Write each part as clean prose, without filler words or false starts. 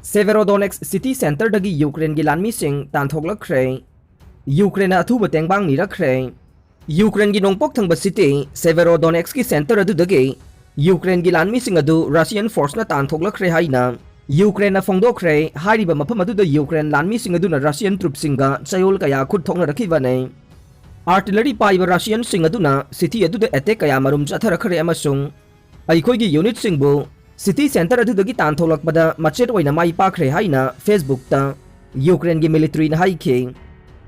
Severodonetsk city center dagi Ukraine gi Lanmising Tanthoglakhre. Ukraine Athuba Tengbang Nirakhre. Ukraine gi nongpok thangba city Severodonetsk ki center adu dagi Ukraine gi Lanmising adu Russian force na Tanthoglakhre haina. Ukraine na phongdokhre hairiba mafam adu da Ukraine Lanmising adu na Russian troops singa chayol kaya khud thokna rakhiba nei. Artillery paiba Russian sing adu na city adu da attack kaya marum chatharakhre amasung aikoi gi unit singbu City center adudagi tantholakpada machet oina mai pakre haina Facebook ta Ukraine gi military na haike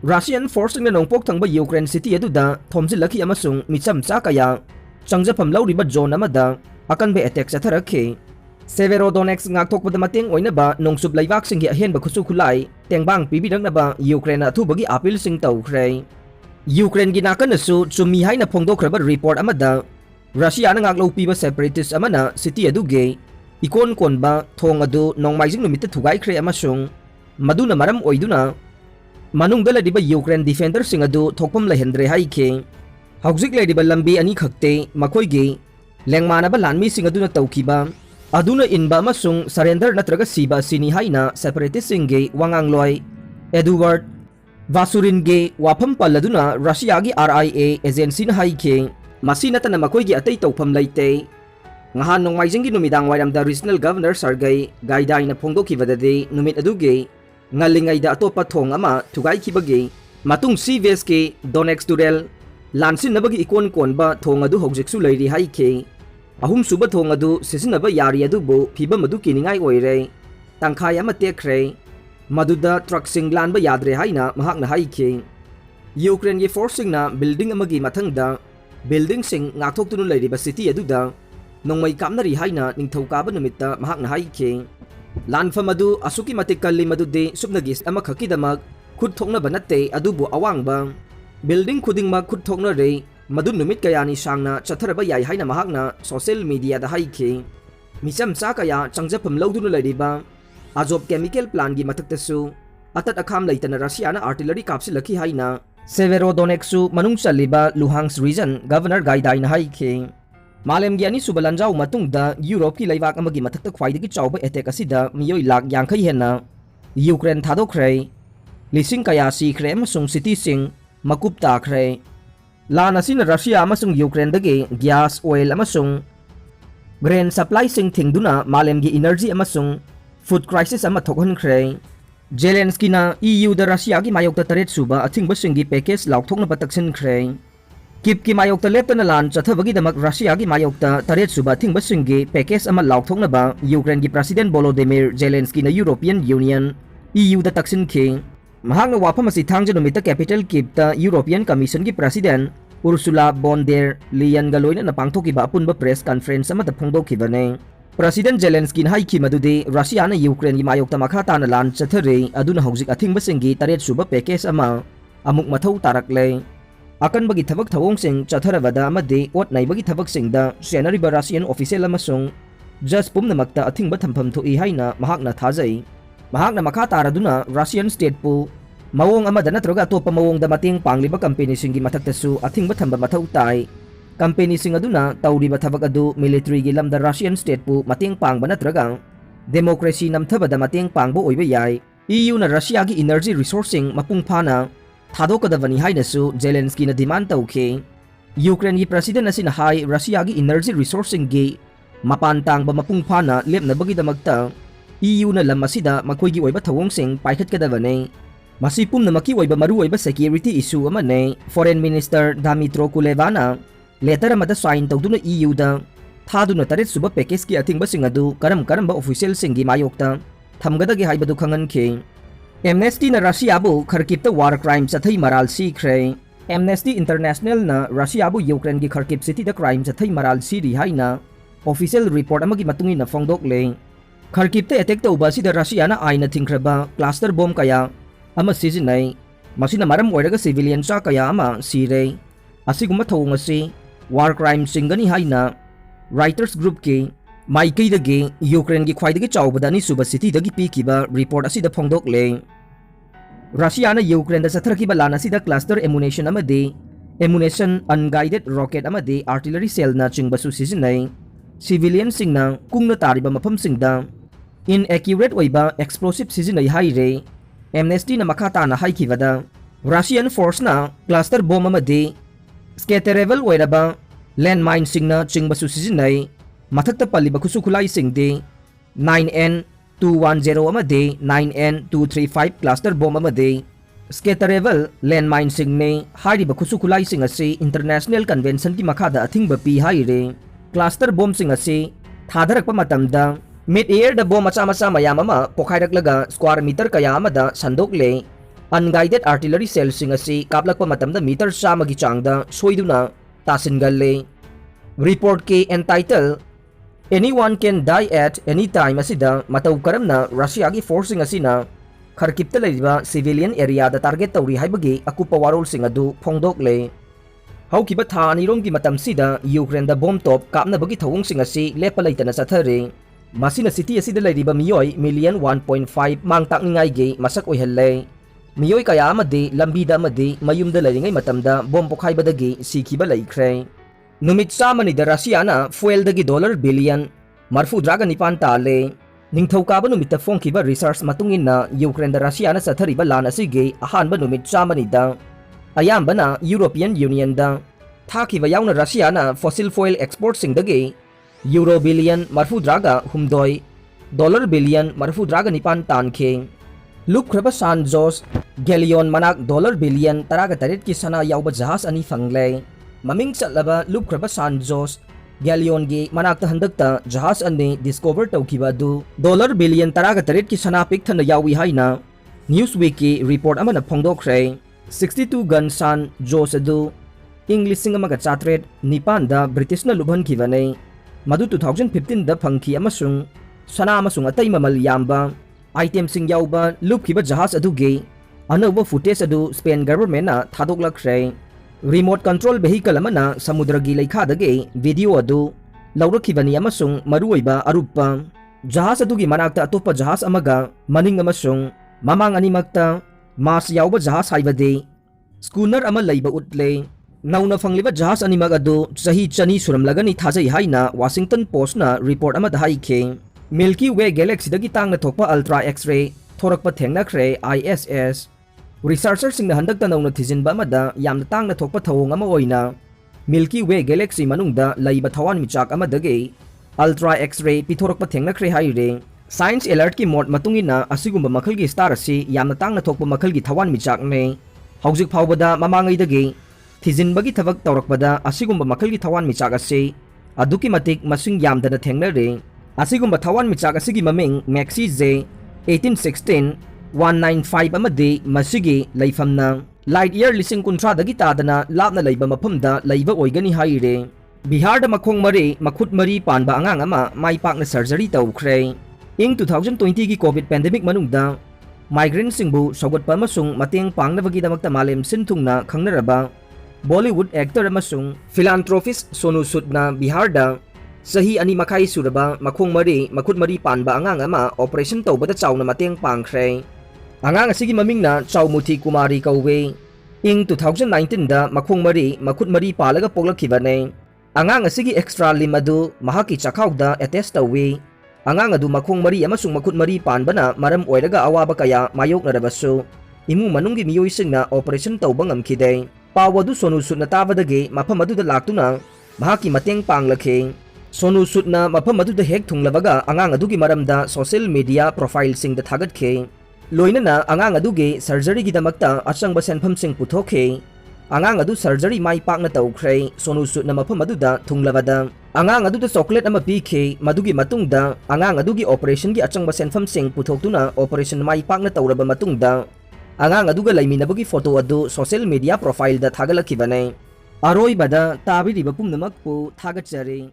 Russian force na nongpok thangba Ukraine city aduda thomjilaki amasung micham cha kaya changjapam lawriba zone amada akan be attack satharakhe Severodonetsk ngakthokpada mateng oina ba nongsub laibak singgi ahenba khusu khulai Tengbang pibidang na ba Ukraine Athuba gi appeal sing tawkhre Ukraine gi nakanasu chumi haina phongdokhraba report amada Russia na ngaklo piba separatist amana city aduge ikon konba thong adu nongmaijing numit thugai khre amasung maduna maram oiduna manungda ladiba Ukraine defender sing adu thokpam lahendre haike haujik ladiba lambi ani khakte makoi ge lengmana ba lanmi sing aduna tawkiba aduna inba amasung surrender natraga siba sini haina separatist sing ge wangangloi Edward Vasurin ge wafam paladuna Russia gi RIA agency na haike Masina na makoy gi atay tawpam layte. Ngahan nong maijing gi numidang wairam da regional governor Sergey Gaiday na phongdo kibadade numit aduge ngalingay da atopa thong ama thugay kibage matung CVS ke Donetsk Durel lansin na bagi ikon kon ba thong adu hogjik su layri haike ahum suba thong adu sisinaba yari adu bo phiba madu kiningay oire tangkhay ama tekre maduda truck sing lan ba yadre haina mahak na haike Ukraine gi forcing na building amagi mathangda Building sing ngakthok tunun layriba city aduda nongmay kamnari haina ningthawkaba numitta mahakna haike lanfam adu asuki matik kalli madude subnagis ama khakidamag khud thokna banatte adubu awangba building khudingma khud thokna re madu numit kayani sangna chatharaba yai haina mahakna social media da haike misam sa kaya changjapam lawdunu layriba ajob chemical plant gi mathaktasu atat akham laitana Russia na artillery kapsilaki haina Severodonetsk manung chaliba Luhansk region Governor Gaiday na haike malem gi ani subalanjau matungda Europe ki laibak amagi mathakta khwaidagi chawba attack asida miyoi lak yangkhai hena Ukraine thadokre lising kaya sikre amasung city sing makup takhre lan asin Russia amasung Ukraine dagi gas oil amasung grain supply sing thingduna malem gi energy amasung food crisis ama thokhankhre Zelensky na EU da Russia gi mayokta taret suba athingba singi package laukthokna pataksin khre kip ki mayokta lepta na lan chathabagi damak Russia gi mayokta taret suba athingba singi package ama laukthokna ba Ukraine gi President Volodymyr Zelensky na European Union EU da taksin khe mahakna wafam asi thangja numita capital kip ta European Commission gi President Ursula von der Leyen galoina na pangthokiba apunba press conference ama ta phongdokhibane President Zelensky na haiki madude Russia na Ukraine gi mayokta makhata na lan chathare aduna hojik athingba singi taret suba package ama amuk mathau tarakle akan bagi thabak thawong sing chatharabada amade ot nai bagi thabak singda senariba Russian official amasung just pumna makta athingba thampham thoi haina mahakna thajai mahakna makhata raduna Russian state pu mawong amada natroga topa mawong da mating pangliba company singi mathaktasu athingba thamba mathau tai Company sing aduna tawriba thabak adu military gi lamda Russian state pu mating pangba natraga democracy namthabada mating pangbo oiba yai EU na Russia gi energy resourcing mapungphana thadokadavani hainasu Zelensky na demand tawkhe Ukraine gi president asin hai Russia gi energy resourcing gi mapantang ba mapungphana lepna bagi damagta EU na lamasida makhoi gi oiba thawong sing paikhat kadavane masipum na maki oiba maru oiba security issue amane foreign minister Dmytro Kuleba letter amada sign tawduna EU da thaduna taret suba package ki athingba singadu karamba official singi mayokta thamgadagi haibadu khangan khe Amnesty na Russia bu Kharkiv ta war crime chathai maral sikre Amnesty International na Russia bu Ukraine gi Kharkiv city da crime chathai maral siri haina official report amagi matungi na phongdok le Kharkiv ta attack tawba si da Russia na aina thingkraba cluster bomb kaya ama sijinai masina maram oiraga civilian cha kaya ama sire asiguma thawng asi war crime singani haina writers group ke maikei dage Ukraine gi khwaidagi chawbada ni suba city dagi pikiba report asida phongdok le Russia na Ukraine da satharkiba lana sida cluster ammunition amade ammunition unguided rocket amade artillery cell na chingbasu sisinai civilian singna kungna tariba mafam singda inaccurate oiba explosive sizinai haire. Amnesty na makata na haikibada Russian force na cluster bomb amadi scatterable oiraba landmine singna chingbasu sizinai mathakta paliba kusukulai singde 9N210 amadi 9N235 cluster bomb amadi scatterable landmine singne hariba kusukulai sing asi international convention ki makada athingba pi haire cluster bomb sing asi thadarakpa matamda mid air da bomb macha macha mayam ama pokhairak square meter kaya amada sandokle unguided artillery cell sing asi kaplakpa matamda meter samagi changda soiduna tasingalle report ke entitled anyone can die at any time asida matau karamna Russia gi forcing asina kharkipta leiba civilian area da target tawri haibagi akupa warol sing adu phongdokle haukiba tha anirom gi matam sida Ukraine da bomb top kapna bagi thawung sing asi lepa leitana sathare masina city asida leiriba miyoi million 1.5 mangtak ningai gi masak oihalle miyoi kaya amadi lambi da amadi mayumda leiringai matamda bomb pokhaibadagi sikhiba leikhre numit samani da Russia na fuel dagi dollar billion marfu draga nipan tale ningthokaba numit phongkiba research matungin na Ukraine da Russia na sathariba lan asige ahanba numit samani da ayambana European Union da thakiba yauna Russia na fossil fuel export singdagi euro billion marfu draga humdoi dollar billion marfu draga nipan tankhe lupkhraba san jos galleon manak dollar billion taraga tarit ki sana yauba jahas ani fangle maming chatlaba lupkhraba san jos galleon gi manakta handakta jahas ani discover tawkiba du dollar billion taraga tarit ki sana pik thana yawi haina newsweek ki report amana phongdokhre 62 gun san jos adu english singamaga chatret nipan da british na lubhan khibane madu 2015 da phangki amasung sana amasung atai mamal yamba item sing yauba lupkhiba jahas adu ge anova footage adu Spain government na thadoklakhre remote control vehicle amana samudra gi leikha dage video adu laurakhibani amasung maruoiba arupa jahas adu gi manakta atopa jahas amaga maning amasung mamang animakta mas yauba jahas haibade schooner ama leiba utle nauna fangliba jahas animag adu sahi chani suram lagani thajai haina Washington Post na report ama haike Milky Way galaxy dagi tangna thokpa ultra x-ray thorakpa thengnakhre ISS researchers sing na handakta nauna thijinba amada yamna tangna thokpa thawong ama oina Milky Way galaxy manungda laiba thawan michak ama dage ultra x-ray pithorakpa thengnakhre haire science alert ki mode matungina asigumba makhal gi star asi yamna tangna thokpa makhal gi thawan michak ne haujik phawbada mamangai dage thijinbagi thabak tawrakpada asigumba makhal gi thawan michak asi aduki matik masing yamdana thengnare asigumba thawan michak asigi maming Maxi J 1816 195 amadi masigi leifamna light year lising kuntra dagi tadana lapna leiba mafamda leiba oigani haire Bihar da makhong mari makhut mari panba angang ama mai pakna surgery tawkhre ing 2020 gi covid pandemic manungda migrant singbu sogatpa amasung mateng pangnabagi damakta malem sinthungna khangnaraba Bollywood actor amasung philanthropist Sonu Sood na Bihar da sahi ani makai suraba makhong mari makhut mari panba angang ama operation tawbada chawna mateng pangkhre angang asigi maming na Chawmuthi Kumari kauwe ing 2019 da makhong mari makhut mari palaga poklakhibane angang asigi extra limb adu mahaki chakhawda attest tawi angang adu makhong mari amasung makhut mari panbana maram oiraga awaba kaya mayoknarabasu imu manunggi miyoi singna operation tawba ngamkhide pawadu Sonu Sood na tabadagi mafam aduda laktuna mahaki mateng panglakhe Sonu Sood na mafam aduda hek thunglabaga angang adugi maramda social media profile singda thagatke loinana angang adugi surgery gi damakta achangba senpham sing puthokhe angang adu surgery mai pakna tawkhre Sonu Sood na mafam aduda thunglabada angang aduda chocolate ama pikhe madugi matungda angang adugi operation gi achangba senpham sing puthoktuna operation mai pakna tawraba matungda angang aduga laiminabagi photo adu social media profile da thagalakhibane aroi bada tabiriba pumnamakpu thagatjare